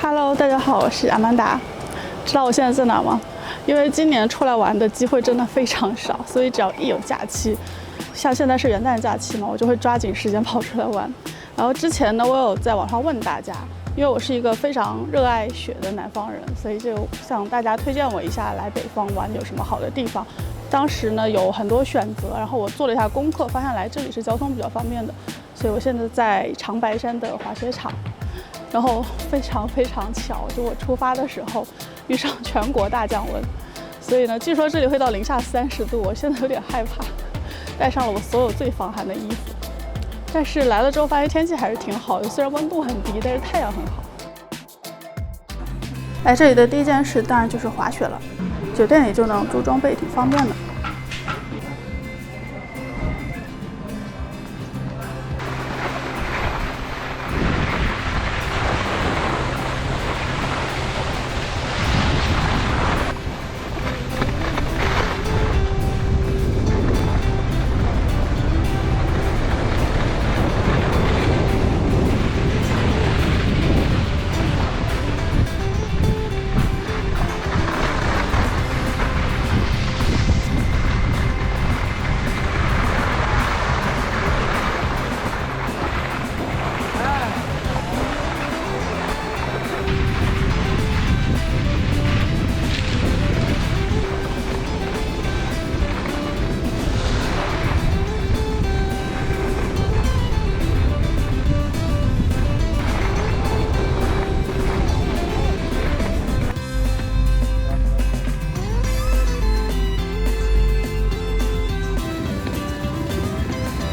Hello， 大家好，我是阿曼达。知道我现在在哪吗？因为今年出来玩的机会真的非常少，所以只要一有假期，像现在是元旦假期嘛，我就会抓紧时间跑出来玩。然后之前呢，我有在网上问大家，因为我是一个非常热爱雪的南方人，所以就向大家推荐我一下来北方玩有什么好的地方。当时呢有很多选择，然后我做了一下功课，发现来这里是交通比较方便的，所以我现在在长白山的滑雪场。然后非常巧，就我出发的时候遇上全国大降温，所以呢，据说这里会到-30°，我现在有点害怕，带上了我所有最防寒的衣服。但是来了之后发现天气还是挺好的，虽然温度很低，但是太阳很好。来这里的第一件事当然就是滑雪了，酒店里就能租装备，挺方便的。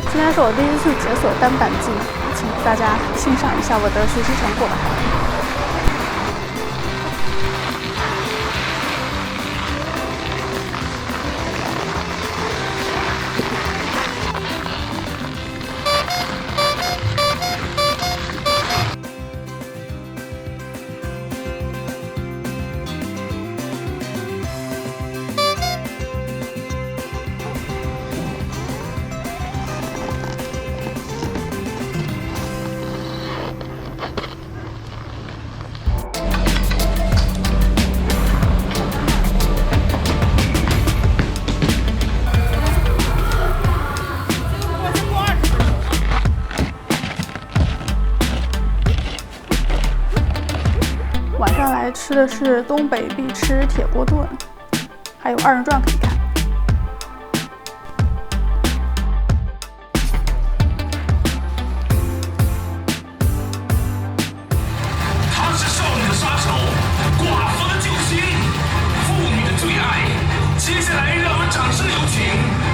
今天是我第一次解锁单板技能，请大家欣赏一下我的学习成果。晚上来吃的是东北必吃铁锅炖，还有2人转可以看。他是少女的杀手，寡妇的救星，妇女的最爱。接下来让我们掌声有请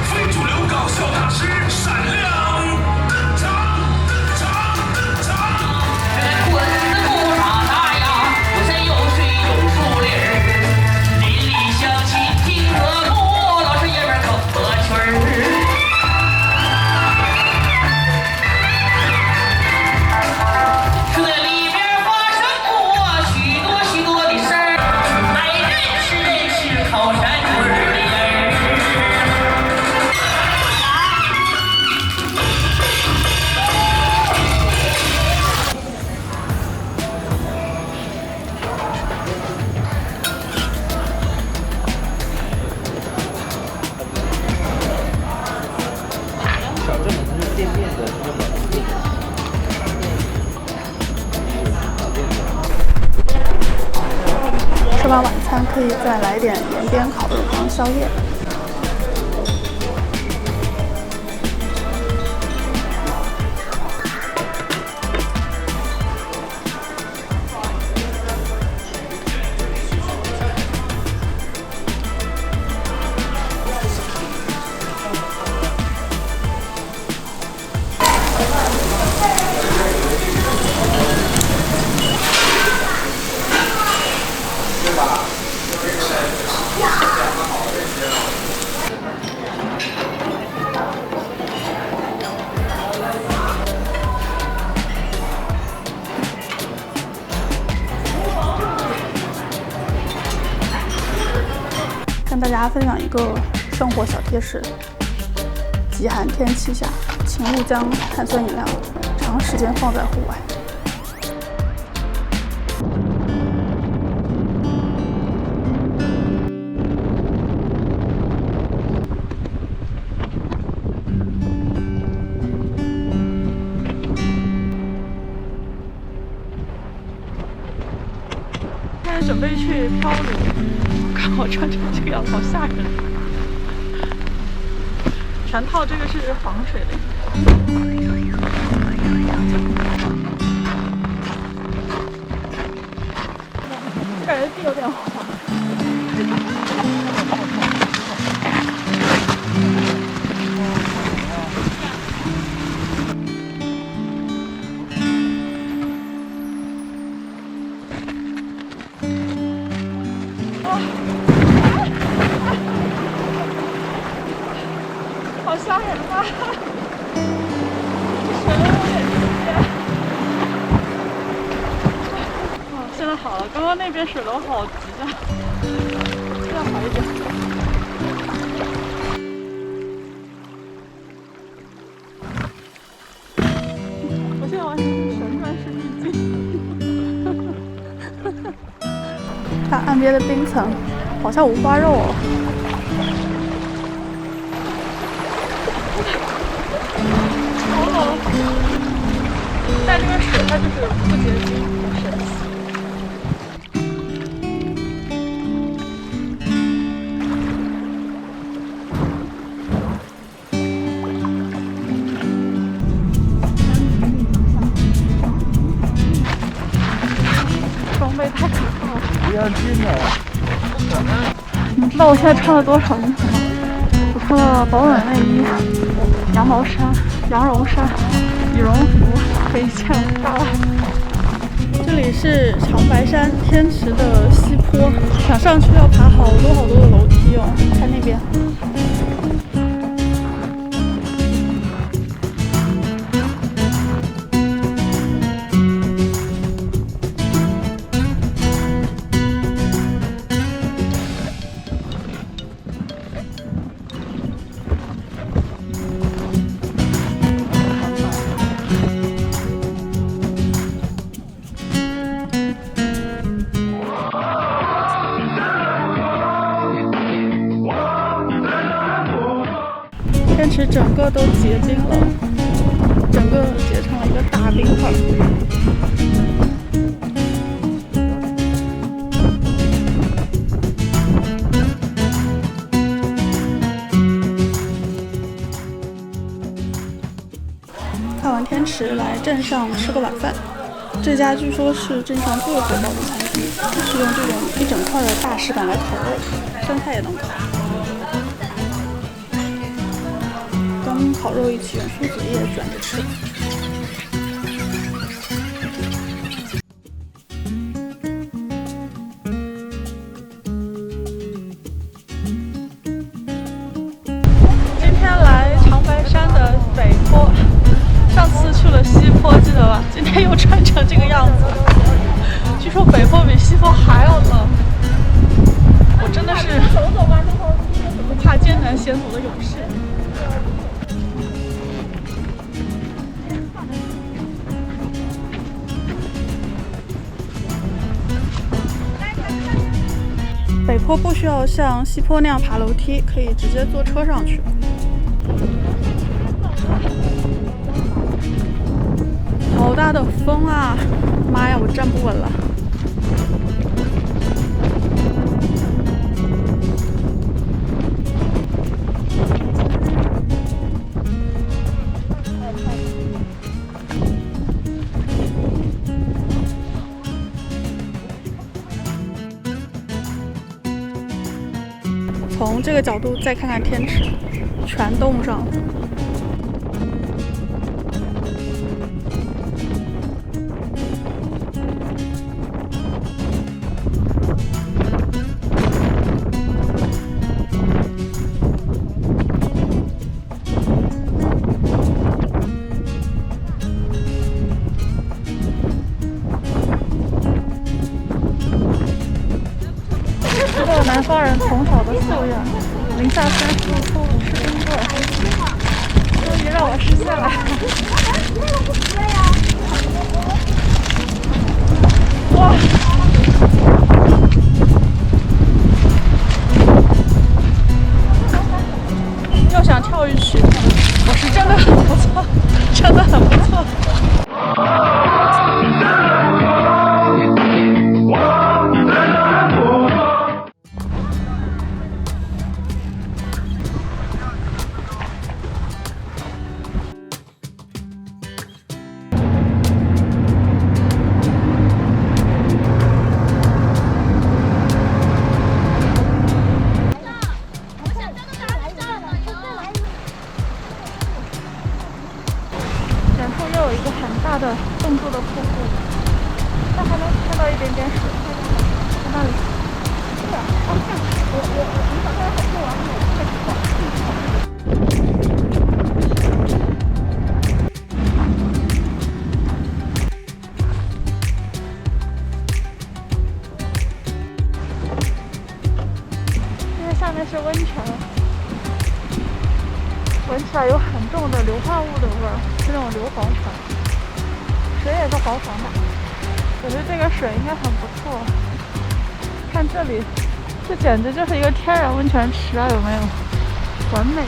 非主流搞笑大师闪亮登场。吃完晚餐可以再来点延边烤肉当宵夜。跟大家分享一个生活小贴士：极寒天气下，请勿将碳酸饮料长时间放在户外。在准备去漂流，看我穿成这个样子，好吓人。全套这个是防水的。感觉地有点滑。好吓人啊！这水有点直接。哦，现在好了，刚刚那边水流好急啊，现在好一点。我现在完全是神转式滤镜。看岸边的冰层，好像五花肉哦。好冷，但这个水它就是不结冰，很神奇。装备太可怕了！不要进了。你知道我现在穿了多少衣服吗？我穿了保暖内衣、羊毛衫、羊绒衫、羽绒服和一件大外套。这里是长白山天池的西坡，想上去要爬好多好多的楼梯哦。看那边。天池整个都结冰了，整个结成了一个大冰块。看完天池，来镇上吃个晚饭。这家据说是镇上最火爆的餐厅，是用这种一整块的大石板来烤肉，酸菜也能烤。跟烤肉一起用苏子叶卷着吃。今天来长白山的北坡，上次去了西坡，记得吧？今天又穿成这个样子。据说北坡比西坡还要冷，我真的是不怕艰难险阻的勇士。北坡不需要像西坡那样爬楼梯，可以直接坐车上去。好大的风啊！妈呀，我站不稳了。从这个角度再看看天池，全冻上了。南方人从小的夙愿，零下35度吃冰棍，终于让我实现了。哇！又想跳一曲，我是真的很不错，真的很不错。那里。对啊，好像你早上好做完没有？太不好。因为下面是温泉，闻起来有很重的硫化物的味儿，是那种硫磺泉，水也是黄黄的。我觉得这个水应该很不错。看这里，这简直就是一个天然温泉池啊，有没有？完美。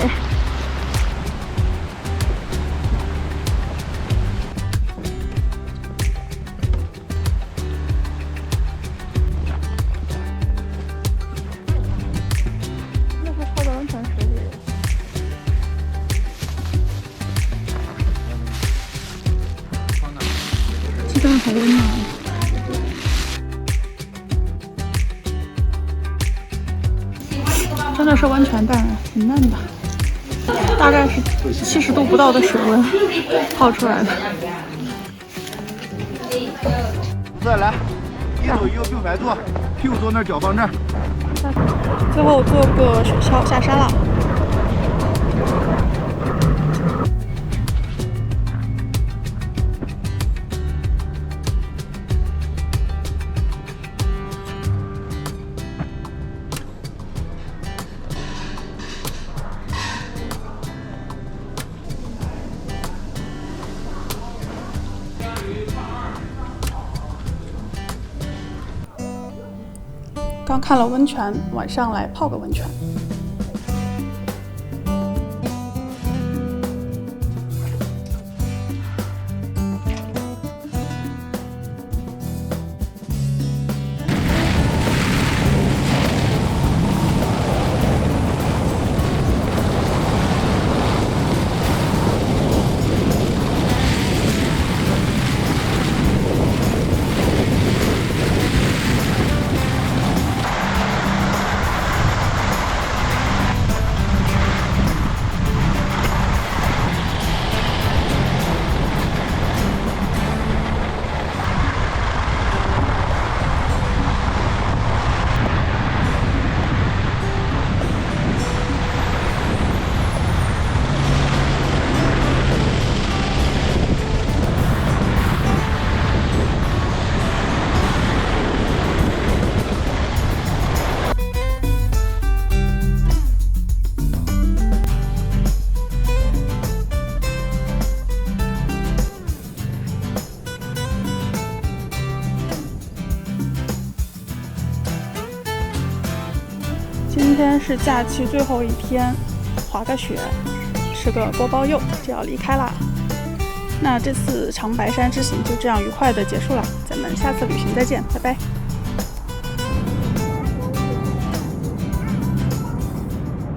那是泡在温泉水里。这地方好温暖。真的是温泉蛋，挺嫩的，大概是70度不到的水温泡出来的。再来，一走一个并排坐，屁股坐那儿，脚放这儿。最后坐个雪橇下山了。刚看了温泉，晚上来泡个温泉。今天是假期最后一天，滑个雪，吃个锅包肉就要离开啦。那这次长白山之行就这样愉快的结束了，咱们下次旅行再见，拜拜。